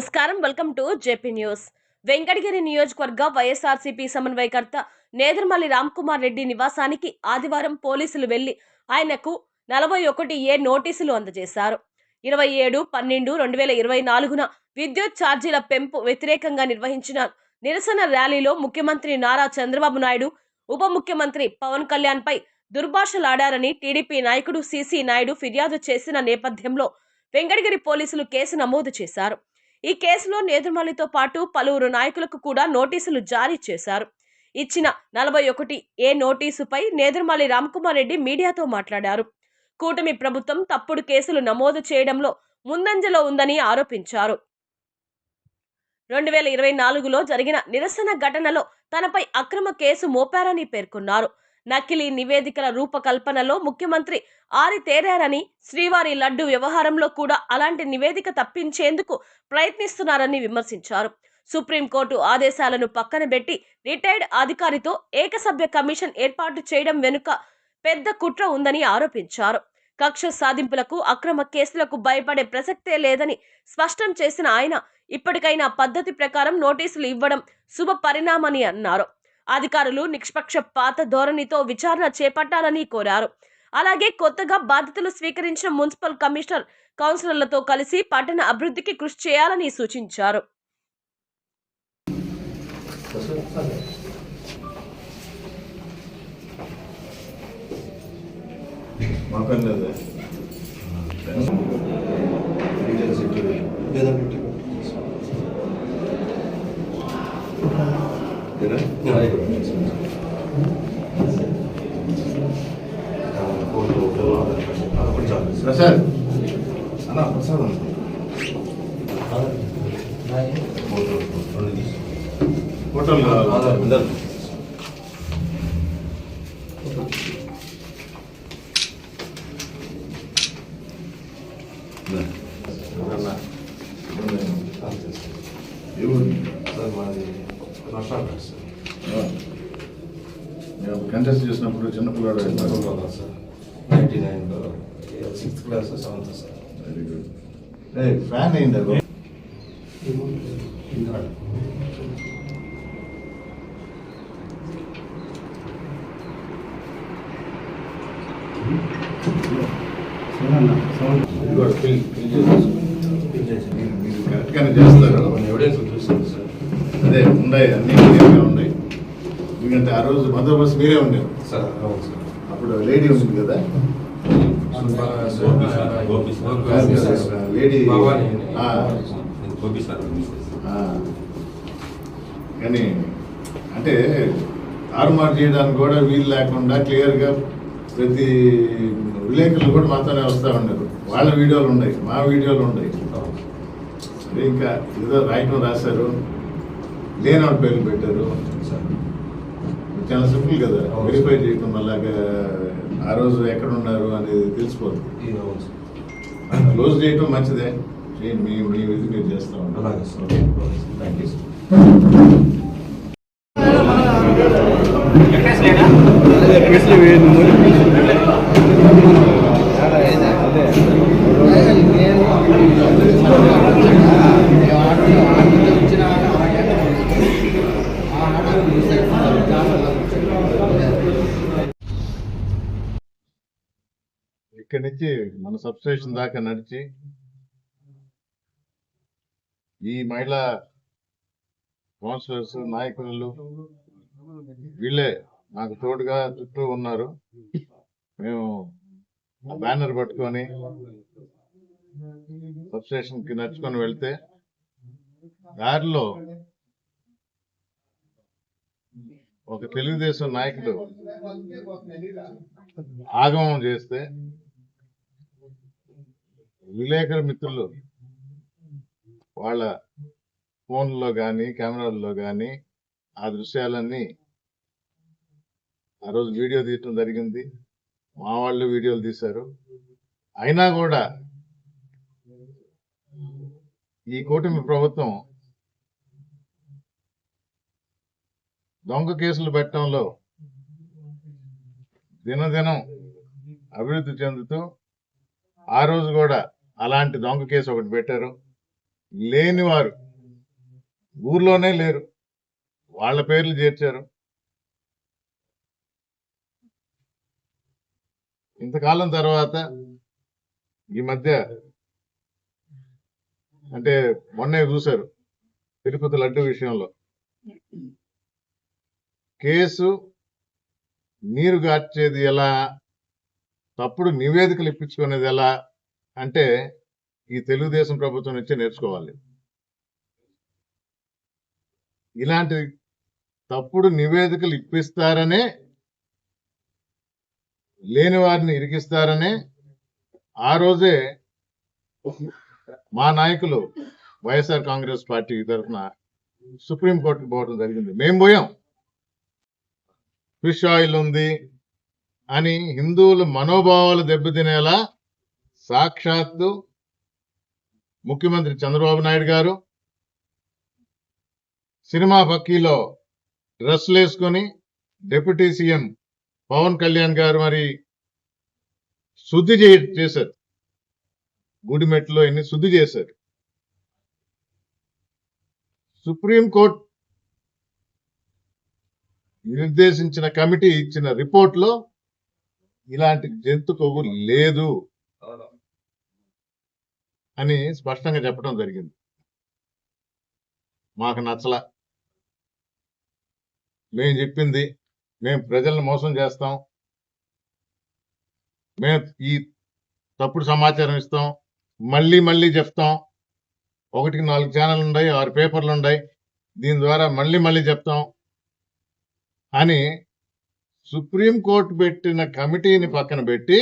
నమస్కారం, welcome to JP news. Venkatagiri నియోజకవర్గ వైఎస్ఆర్సీపీ సమన్వయకర్త నేదురుమల్లి రామ్కుమార్ రెడ్డి నివాసానికి ఆదివారం పోలీసులు వెళ్లి ఆయనకు 41A నోటీసులు అందజేశారు. 27/12/2024న విద్యుత్ ఛార్జీల పెంపు వ్యతిరేకంగా నిర్వహించిన నిరసన ర్యాలీలో ముఖ్యమంత్రి నారా చంద్రబాబు నాయుడు, ఉప ముఖ్యమంత్రి పవన్ కళ్యాణ్ పై దుర్భాషలాడారని టీడీపీ నాయకుడు సిసి నాయుడు ఫిర్యాదు చేసిన నేపథ్యంలో వెంకటగిరి పోలీసులు కేసు నమోదు చేశారు. ఈ కేసులో నేదురుమల్లితో పాటు పలువురు నాయకులకు కూడా నోటీసులు జారీ చేశారు. ఇచ్చిన 41A నోటీసుపై నేదురుమల్లి రామ్కుమార్ రెడ్డి మీడియాతో మాట్లాడారు. కూటమి ప్రభుత్వం తప్పుడు కేసులు నమోదు చేయడంలో ముందంజలో ఉందని ఆరోపించారు. 2024లో జరిగిన నిరసన ఘటనలో తనపై అక్రమ కేసు మోపారని పేర్కొన్నారు. నకిలీ నివేదికల రూపకల్పనలో ముఖ్యమంత్రి ఆరితేరారని, శ్రీవారి లడ్డు వ్యవహారంలో కూడా అలాంటి నివేదిక తప్పించేందుకు ప్రయత్నిస్తున్నారని విమర్శించారు. సుప్రీంకోర్టు ఆదేశాలను పక్కన పెట్టి రిటైర్డ్ అధికారితో ఏకసభ్య కమిషన్ ఏర్పాటు చేయడం వెనుక పెద్ద కుట్ర ఉందని ఆరోపించారు. కక్ష సాధింపులకు, అక్రమ కేసులకు భయపడే ప్రసక్తే లేదని స్పష్టం చేసిన ఆయన ఇప్పటికైనా పద్ధతి ప్రకారం నోటీసులు ఇవ్వడం శుభ పరిణామని అన్నారు. అధికారులు నిష్పక్షపాత ధోరణితో విచారణ చేపట్టాలని కోరారు. అలాగే కొత్తగా బాధ్యతలు స్వీకరించిన మున్సిపల్ కమిషనర్, కౌన్సిలర్లతో కలిసి పట్టణ అభివృద్ధికి కృషి చేయాలని సూచించారు. ప్రసాద్ అన్న ప్రసాద్ హోటల్ కంటెస్ట్ చేసినప్పుడు చిన్నపిల్లాడు సార్ 99లో 6th class 7th sir. Very good. Fan అయింది మీరు కరెక్ట్గానే చేస్తారు. ఎవిడెన్స్ చూస్తాను సార్. అదే ఉన్నాయి, అన్ని క్లియర్గా ఉన్నాయి. ఎందుకంటే ఆ రోజు బందోబస్తు మీరే ఉండేది సార్. అవును సార్. అప్పుడు లేడీ ఉంది కదా, లేడీ కానీ అంటే తారుమారు చేయడానికి కూడా వీలు లేకుండా క్లియర్గా ప్రతి విలేకరులు కూడా మాతోనే వస్తూ ఉన్నారు. వాళ్ళ వీడియోలు ఉన్నాయి, మా వీడియోలు ఉన్నాయి. ఇంకా ఏదో రాయటం రాశారు, లేని వాళ్ళ పేర్లు పెట్టారు. చాలా సింపుల్ కదా, వెరిఫై చేయటం అలాగా ఆ రోజు ఎక్కడ ఉన్నారు అనేది తెలిసిపోతుంది. క్లోజ్ చేయటం మంచిదే, చేయండి. మీ ఇది మీరు చేస్తూ ఉంటారు. అలాగే సార్. Thank you sir. ఇక్కడి నుంచి మన సబ్స్టేషన్ దాకా నడిచి ఈ మహిళా కౌన్సిలర్స్, నాయకులు వీళ్ళే నాకు తోడుగా చుట్టూ ఉన్నారు. మేము బ్యానర్ పట్టుకొని సబ్స్టేషన్కి నడుచుకొని వెళ్తే దారిలో ఒక తెలుగుదేశం నాయకుడు ఆగమనం చేస్తే విలేకరు మిత్రులు వాళ్ళ ఫోన్లో కానీ కెమెరాల్లో కానీ ఆ దృశ్యాలన్నీ ఆ రోజు వీడియో తీయటం జరిగింది. మా వాళ్ళు వీడియోలు తీశారు. అయినా కూడా ఈ కూటమి ప్రభుత్వం దొంగ కేసులు పెట్టడంలో దినదినం అభివృద్ధి చెందుతూ ఆ రోజు కూడా అలాంటి దొంగ కేసు ఒకటి పెట్టారు. లేనివారు ఊర్లోనే లేరు, వాళ్ళ పేర్లు చేర్చారు. ఇంతకాలం తర్వాత ఈ మధ్య అంటే మొన్నే చూశారు తిరుపతి లడ్డు విషయంలో కేసు నీరు గార్చేది ఎలా, తప్పుడు నివేదికలు ఇప్పించుకునేది ఎలా అంటే ఈ తెలుగుదేశం ప్రభుత్వం నుంచి నేర్చుకోవాలి. ఇలాంటి తప్పుడు నివేదికలు ఇప్పిస్తారనే, లేని వారిని ఇరికిస్తారనే ఆ రోజే మా నాయకులు వైఎస్ఆర్ కాంగ్రెస్ పార్టీ తరఫున సుప్రీంకోర్టుకు పోవడం జరిగింది. మేము పోయాం. ఫిష్ ఆయిల్ ఉంది అని హిందువుల మనోభావాలు దెబ్బతినేలా సాక్షాత్తు ముఖ్యమంత్రి చంద్రబాబు నాయుడు గారు సినిమా పక్కీలో డ్రెస్సులు వేసుకొని డిప్యూటీ సీఎం పవన్ కళ్యాణ్ గారు మరి శుద్ధి చేశారు. గుడిమెట్లో ఎన్ని శుద్ధి చేశారు. సుప్రీంకోర్టు నిర్దేశించిన కమిటీ ఇచ్చిన రిపోర్ట్లో ఇలాంటి జంతు కొవ్వు లేదు అని స్పష్టంగా చెప్పడం జరిగింది. మాకు నచ్చల. మేము చెప్పింది, మేము ప్రజలను మోసం చేస్తాం, మేము ఈ తప్పుడు సమాచారం ఇస్తాం, మళ్ళీ మళ్ళీ చెప్తాం, 1-4 ఛానళ్ళు ఉన్నాయి, 6 పేపర్లు ఉన్నాయి, దీని ద్వారా మళ్ళీ మళ్ళీ చెప్తాం అని సుప్రీంకోర్టు పెట్టిన కమిటీని పక్కన పెట్టి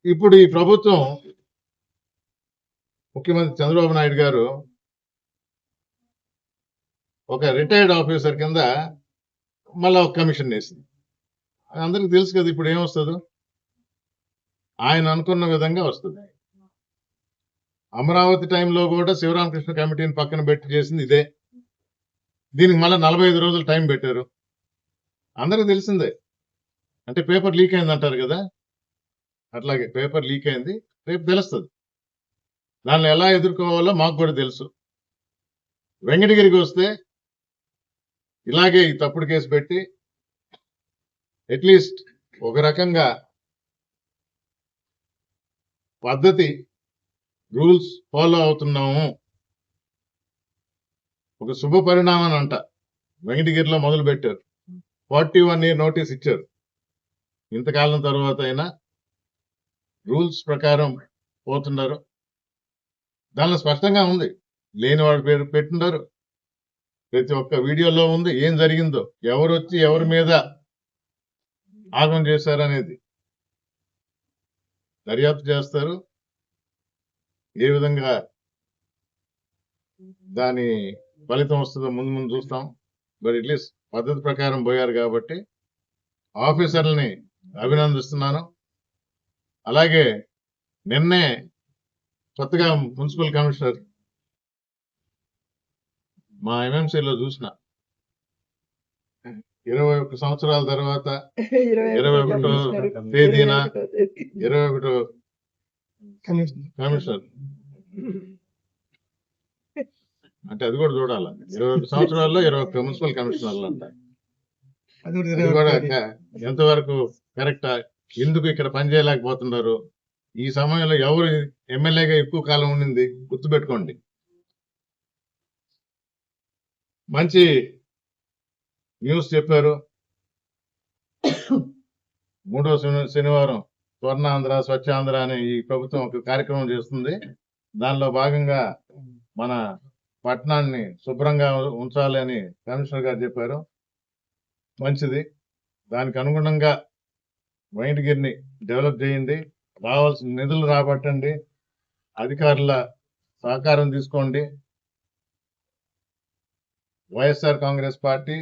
ఇప్పుడు ఈ ప్రభుత్వం ముఖ్యమంత్రి చంద్రబాబు నాయుడు గారు ఒక రిటైర్డ్ ఆఫీసర్ కింద మళ్ళా ఒక కమిషన్ వేసింది. అందరికి తెలుసు కదా ఇప్పుడు ఏమొస్తుందో. ఆయన అనుకున్న విధంగా వస్తుంది. అమరావతి టైంలో కూడా శివరామకృష్ణ కమిటీని పక్కన పెట్టి చేసింది ఇదే. దీనికి మళ్ళీ 45 రోజులు టైం పెట్టారు. అందరికి తెలిసిందే. అంటే పేపర్ లీక్ అయింది అంటారు కదా, అట్లాగే పేపర్ లీక్ అయింది, రేపు తెలుస్తుంది. దాన్ని ఎలా ఎదుర్కోవాలో మాకు కూడా తెలుసు. వెంకటగిరికి వస్తే ఇలాగే ఈ తప్పుడు కేసు పెట్టి అట్లీస్ట్ ఒక రకంగా పద్ధతి రూల్స్ ఫాలో అవుతున్నాము, ఒక శుభ పరిణామం అంట. వెంకటగిరిలో మొదలు పెట్టారు, 41 year నోటీస్ ఇచ్చారు. ఇంతకాలం తర్వాత అయినా రూల్స్ ప్రకారం పోతున్నారు. దానిలో స్పష్టంగా ఉంది, లేని వాడి పేరు పెట్టున్నారు. ప్రతి ఒక్క వీడియోలో ఉంది ఏం జరిగిందో, ఎవరు వచ్చి ఎవరి మీద ఆగమనం చేశారనేది దర్యాప్తు చేస్తారు. ఏ విధంగా దాని ఫలితం వస్తుందో ముందు ముందు చూస్తాం. బట్ అట్లీస్ట్ పద్ధతి ప్రకారం పోయారు కాబట్టి ఆఫీసర్లని అభినందిస్తున్నాను. అలాగే నిన్నే కొత్తగా మున్సిపల్ కమిషనర్ మా ఎంఎంసీలో చూసిన 21 సంవత్సరాల తర్వాత 21వ తేదీన 21 కమిషనర్ అంటే అది కూడా చూడాలి. 21 సంవత్సరాల్లో 21 మున్సిపల్ కమిషనర్లు అంట. అది కూడా ఎంతవరకు కరెక్టా, ఎందుకు ఇక్కడ పని చేయలేకపోతున్నారు, ఈ సమయంలో ఎవరు ఎమ్మెల్యేగా ఎక్కువ కాలం ఉండింది గుర్తుపెట్టుకోండి. మంచి న్యూస్ చెప్పారు. 3వ శనివారం స్వర్ణాంధ్ర స్వచ్ఛాంధ్ర అనే ఈ ప్రభుత్వం ఒక కార్యక్రమం చేస్తుంది. దానిలో భాగంగా మన పట్టణాన్ని శుభ్రంగా ఉంచాలి అని కమిషనర్ గారు చెప్పారు. మంచిది. దానికి అనుగుణంగా వెంకటగిరిని డెవలప్ చేయండి, రావాల్సిన నిధులు రాబట్టండి, అధికారుల సహకారం తీసుకోండి. వైఎస్ఆర్ కాంగ్రెస్ పార్టీ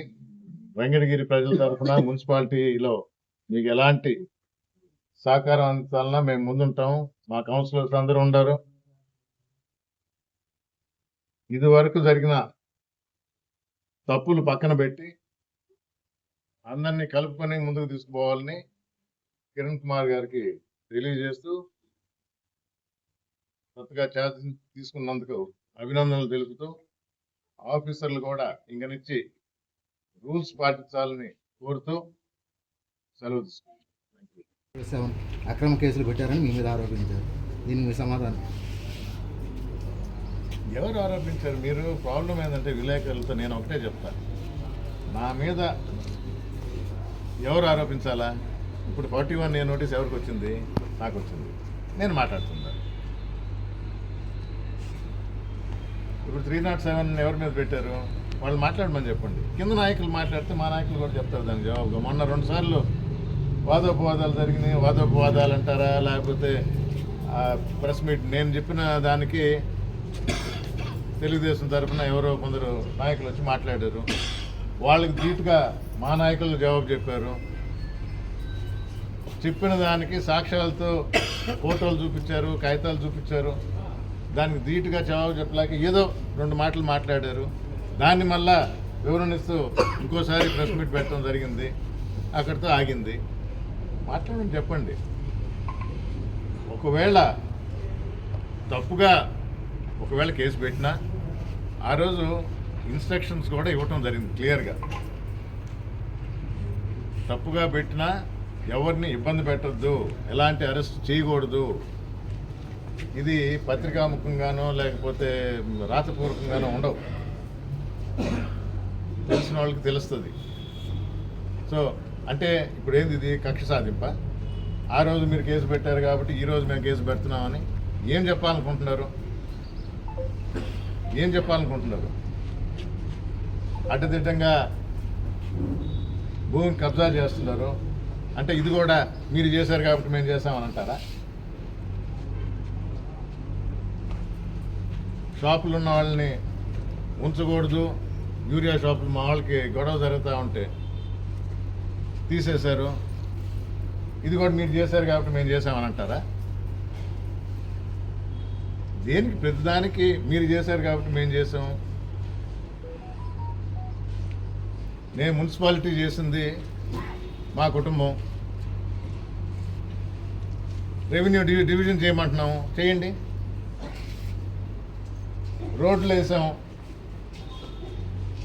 వెంకటగిరి ప్రజల తరఫున మున్సిపాలిటీలో మీకు ఎలాంటి సహకారం అందించాలన్నా మేము ముందుంటాము. మా కౌన్సిలర్స్ అందరూ ఉండరు. ఇది వరకు జరిగిన తప్పులు పక్కన పెట్టి అందరినీ కలుపుకొని ముందుకు తీసుకుపోవాలని కిరణ్ కుమార్ గారికి తెలియజేస్తూ కొత్తగా ఛార్జ్ తీసుకున్నందుకు అభినందనలు తెలుపుతూ ఆఫీసర్లు కూడా ఇంక నుంచి రూల్స్ పాటించాలని కోరుతూ సెలవు తీసుకుంటాం. 7 అక్రమ కేసులు పెట్టారని మీ మీద ఆరోపించారు. దీనికి మీ సమాధానం? ఎవరు ఆరోపించారు? మీరు ప్రాబ్లం ఏంటంటే విలేకరులతో నేను ఒకటే చెప్తాను, నా మీద ఎవరు ఆరోపించాలా? ఇప్పుడు 41A నోటీస్ ఎవరికి వచ్చింది? నాకు వచ్చింది, నేను మాట్లాడుతున్నాను. ఇప్పుడు 307 ఎవరి మీద పెట్టారు? వాళ్ళు మాట్లాడమని చెప్పండి. కింద నాయకులు మాట్లాడితే మా నాయకులు కూడా చెప్తారు దానికి జవాబుగా. మొన్న 2 సార్లు వాదోపవాదాలు జరిగినాయి. వాదోపవాదాలు అంటారా, లేకపోతే ప్రెస్ మీట్ నేను చెప్పిన దానికి తెలుగుదేశం తరఫున ఎవరో కొందరు నాయకులు వచ్చి మాట్లాడారు. వాళ్ళకి ధీటుగా మా నాయకులు జవాబు చెప్పారు. చెప్పిన దానికి సాక్ష్యాలతో ఫోటోలు చూపించారు, కాగితాలు చూపించారు. దానికి ధీటుగా జవాబు చెప్పలేక ఏదో 2 మాటలు మాట్లాడారు. దాన్ని మళ్ళా వివరణ ఇస్తూ ఇంకోసారి ప్రెస్ మీట్ పెట్టడం జరిగింది. అక్కడితో ఆగింది. మాట్లాడమని చెప్పండి. ఒకవేళ తప్పుగా కేసు పెట్టినా ఆ రోజు ఇన్స్ట్రక్షన్స్ కూడా ఇవ్వటం జరిగింది క్లియర్గా. తప్పుగా పెట్టినా ఎవరిని ఇబ్బంది పెట్టద్దు, ఎలాంటి అరెస్ట్ చేయకూడదు. ఇది పత్రికాముఖంగానో లేకపోతే రాతపూర్వకంగానో ఉండవు. తెలిసిన వాళ్ళకి తెలుస్తుంది. సో అంటే ఇప్పుడు ఏంది, ఇది కక్ష సాధింప? ఆ రోజు మీరు కేసు పెట్టారు కాబట్టి ఈ రోజు మేము కేసు పెడుతున్నామని ఏం చెప్పాలనుకుంటున్నారు? అడ్డదిడ్డంగా భూమిని కబ్జా చేస్తున్నారు అంటే ఇది కూడా మీరు చేశారు కాబట్టి మేము చేసామని అంటారా? షాపులు ఉన్న వాళ్ళని ఉంచకూడదు, యూరియా షాపులు మా వాళ్ళకి గొడవ జరుగుతూ ఉంటే తీసేశారు, ఇది కూడా మీరు చేశారు కాబట్టి మేము చేసామని అంటారా? దేనికి ప్రతిదానికి మీరు చేశారు కాబట్టి మేము చేసాము. నేను మున్సిపాలిటీ చేసింది మా కుటుంబం, రెవెన్యూ డివిజన్ చేయమంటున్నాము, చేయండి. రోడ్లు వేసాము,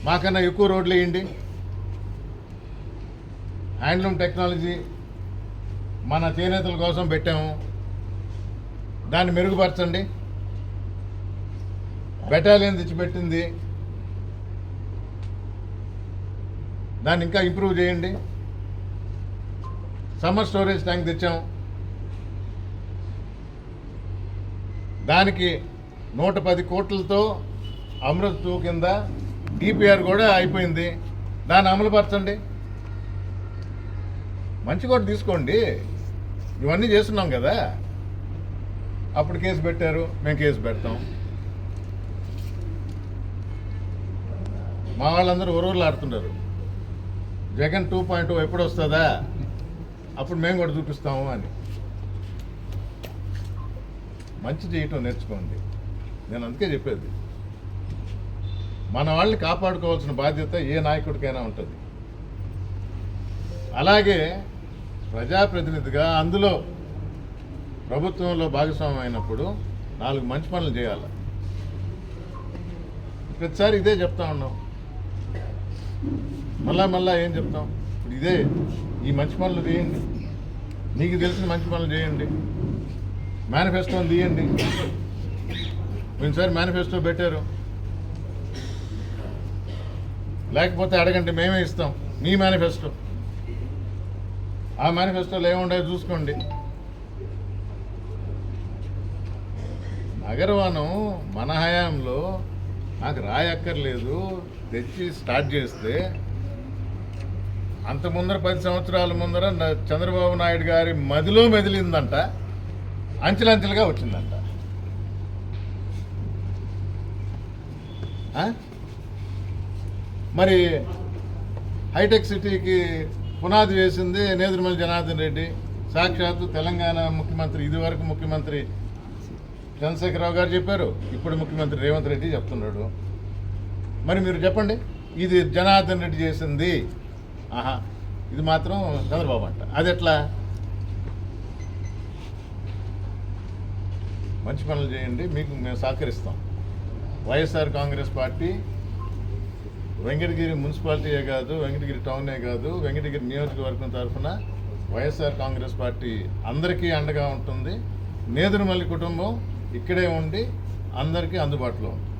మాకన్నా ఎక్కువ రోడ్లు వేయండి. హ్యాండ్లూమ్ టెక్నాలజీ మన చేనేతల కోసం పెట్టాము, దాన్ని మెరుగుపరచండి. బెటాలియన్ తెచ్చిపెట్టింది, దాన్ని ఇంకా ఇంప్రూవ్ చేయండి. సమ్మర్ స్టోరేజ్ ట్యాంక్ తెచ్చాం, దానికి 110 కోట్లతో అమృత్ 2 కింద డిపిఆర్ కూడా అయిపోయింది, దాన్ని అమలుపరచండి. మంచి కూడా తీసుకోండి. ఇవన్నీ చేస్తున్నాం కదా. అప్పుడు కేసు పెట్టారు, మేము కేసు పెడతాం. మా వాళ్ళందరూ ఊరూరులు ఆడుతున్నారు, జగన్ 2.0 ఎప్పుడు వస్తుందా, అప్పుడు మేము కూడా చూపిస్తాము అని. మంచి చేయటం నేర్చుకోండి. నేను అందుకే చెప్పేది, మన వాళ్ళని కాపాడుకోవాల్సిన బాధ్యత ఏ నాయకుడికైనా ఉంటుంది. అలాగే ప్రజాప్రతినిధిగా అందులో ప్రభుత్వంలో భాగస్వామ్యం అయినప్పుడు 4 మంచి పనులు చేయాలి. ప్రతిసారి ఇదే చెప్తా ఉన్నాం, మళ్ళా ఏం చెప్తాం? ఇప్పుడు ఇదే, ఈ మంచి పనులు చేయండి, మీకు తెలిసిన మంచి పనులు చేయండి, మేనిఫెస్టోని తీయండి. పోయినసారి మేనిఫెస్టో పెట్టారు, లేకపోతే అడగండి, మేమే ఇస్తాం మీ మేనిఫెస్టో. ఆ మేనిఫెస్టోలో ఏముండాయో చూసుకోండి. నగరవనం మన హయాంలో నాకు రాయక్కర్లేదు, తెచ్చి స్టార్ట్ చేస్తే అంత ముందర 10 సంవత్సరాల ముందర చంద్రబాబు నాయుడు గారి మదిలో మెదిలిందంట, అంచెలంచెలుగా వచ్చిందంట. మరి హైటెక్ సిటీకి పునాది వేసింది నేదురుమల్లి జనార్దన్ రెడ్డి, సాక్షాత్తు తెలంగాణ ముఖ్యమంత్రి, ఇదివరకు ముఖ్యమంత్రి చంద్రశేఖరరావు గారు చెప్పారు, ఇప్పుడు ముఖ్యమంత్రి రేవంత్ రెడ్డి చెప్తున్నాడు. మరి మీరు చెప్పండి, ఇది జనార్దన్ రెడ్డి చేసింది, ఆహా ఇది మాత్రం చంద్రబాబు అంట. అది ఎట్లా? మంచి పనులు చేయండి, మీకు మేము సహకరిస్తాం. వైఎస్ఆర్ కాంగ్రెస్ పార్టీ వెంకటగిరి మున్సిపాలిటీయే కాదు, వెంకటగిరి టౌనే కాదు, వెంకటగిరి నియోజకవర్గం తరఫున వైఎస్ఆర్ కాంగ్రెస్ పార్టీ అందరికీ అండగా ఉంటుంది. నేదురుమల్లి కుటుంబం ఇక్కడే ఉండి అందరికీ అందుబాటులో ఉంది.